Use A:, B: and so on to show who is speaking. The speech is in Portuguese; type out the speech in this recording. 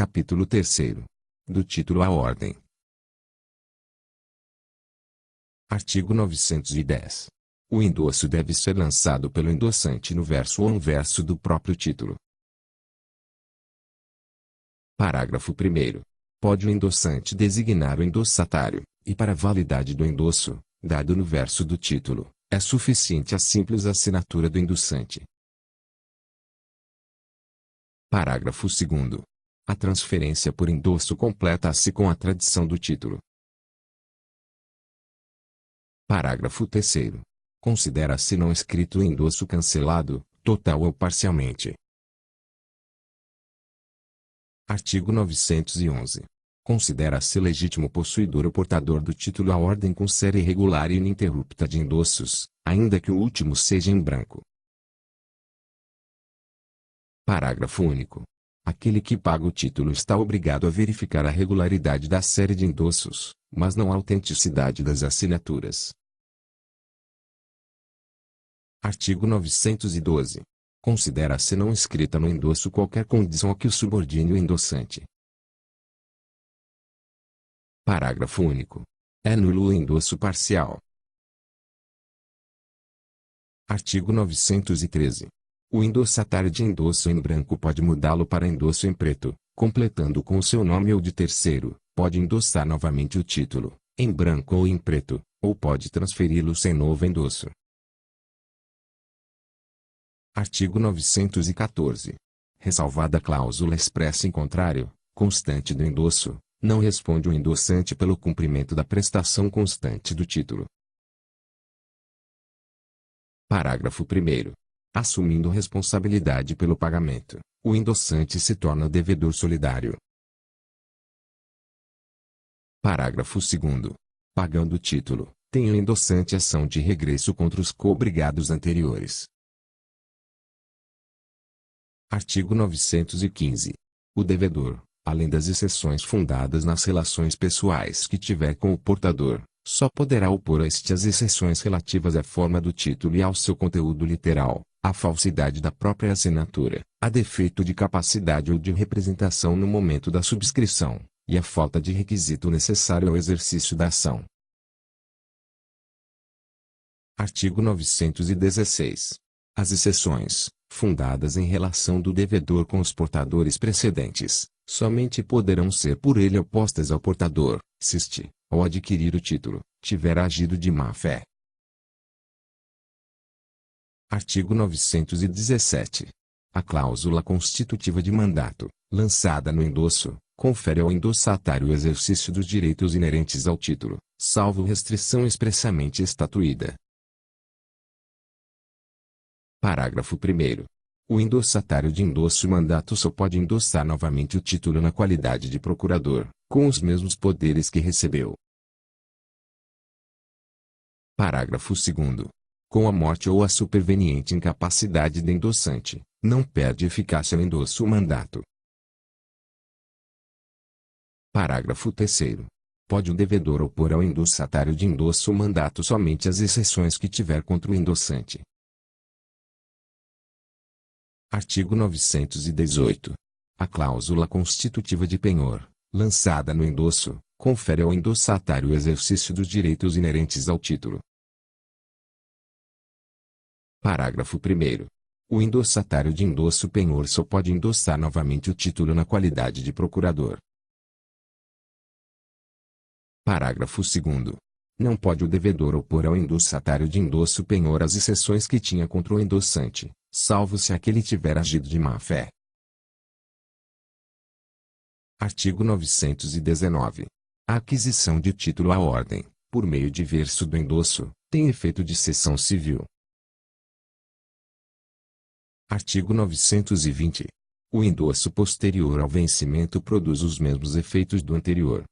A: Capítulo 3º. Do título à ordem. Artigo 910. O endosso deve ser lançado pelo endossante no verso ou anverso do próprio título. Parágrafo 1º. Pode o endossante designar o endossatário, e para a validade do endosso, dado no verso do título, é suficiente a simples assinatura do endossante. Parágrafo 2º. A transferência por endosso completa-se com a tradição do título. Parágrafo 3º. Considera-se não escrito o endosso cancelado, total ou parcialmente. Artigo 911. Considera-se legítimo possuidor ou portador do título à ordem com série regular e ininterrupta de endossos, ainda que o último seja em branco. Parágrafo único. Aquele que paga o título está obrigado a verificar a regularidade da série de endossos, mas não a autenticidade das assinaturas. Artigo 912. Considera-se não escrita no endosso qualquer condição a que o subordine o endossante. Parágrafo único. É nulo o endosso parcial. Artigo 913. O endossatário de endosso em branco pode mudá-lo para endosso em preto, completando com o seu nome ou de terceiro, pode endossar novamente o título, em branco ou em preto, ou pode transferi-lo sem novo endosso. Artigo 914. Ressalvada a cláusula expressa em contrário, constante do endosso, não responde o endossante pelo cumprimento da prestação constante do título. Parágrafo 1º. Assumindo responsabilidade pelo pagamento, o endossante se torna devedor solidário. Parágrafo 2º. Pagando o título, tem o endossante ação de regresso contra os coobrigados anteriores. Artigo 915. O devedor, além das exceções fundadas nas relações pessoais que tiver com o portador, só poderá opor a este as exceções relativas à forma do título e ao seu conteúdo literal, à falsidade da própria assinatura, a defeito de capacidade ou de representação no momento da subscrição, e a falta de requisito necessário ao exercício da ação. Artigo 916. As exceções, fundadas em relação do devedor com os portadores precedentes, somente poderão ser por ele opostas ao portador, se este, ao adquirir o título, tiver agido de má-fé. Artigo 917. A cláusula constitutiva de mandato, lançada no endosso, confere ao endossatário o exercício dos direitos inerentes ao título, salvo restrição expressamente estatuída. Parágrafo 1º. O endossatário de endosso mandato só pode endossar novamente o título na qualidade de procurador, com os mesmos poderes que recebeu. Parágrafo 2º. Com a morte ou a superveniente incapacidade do endossante, não perde eficácia o endosso mandato. Parágrafo 3º. Pode o devedor opor ao endossatário de endosso mandato somente as exceções que tiver contra o endossante. Artigo 918. A cláusula constitutiva de penhor, lançada no endosso, confere ao endossatário o exercício dos direitos inerentes ao título. Parágrafo 1º. O endossatário de endosso penhor só pode endossar novamente o título na qualidade de procurador. Parágrafo 2º. Não pode o devedor opor ao endossatário de endosso penhor as exceções que tinha contra o endossante, salvo se aquele tiver agido de má-fé. Artigo 919. A aquisição de título à ordem, por meio de verso do endosso, tem efeito de cessão civil. Artigo 920. O endosso posterior ao vencimento produz os mesmos efeitos do anterior,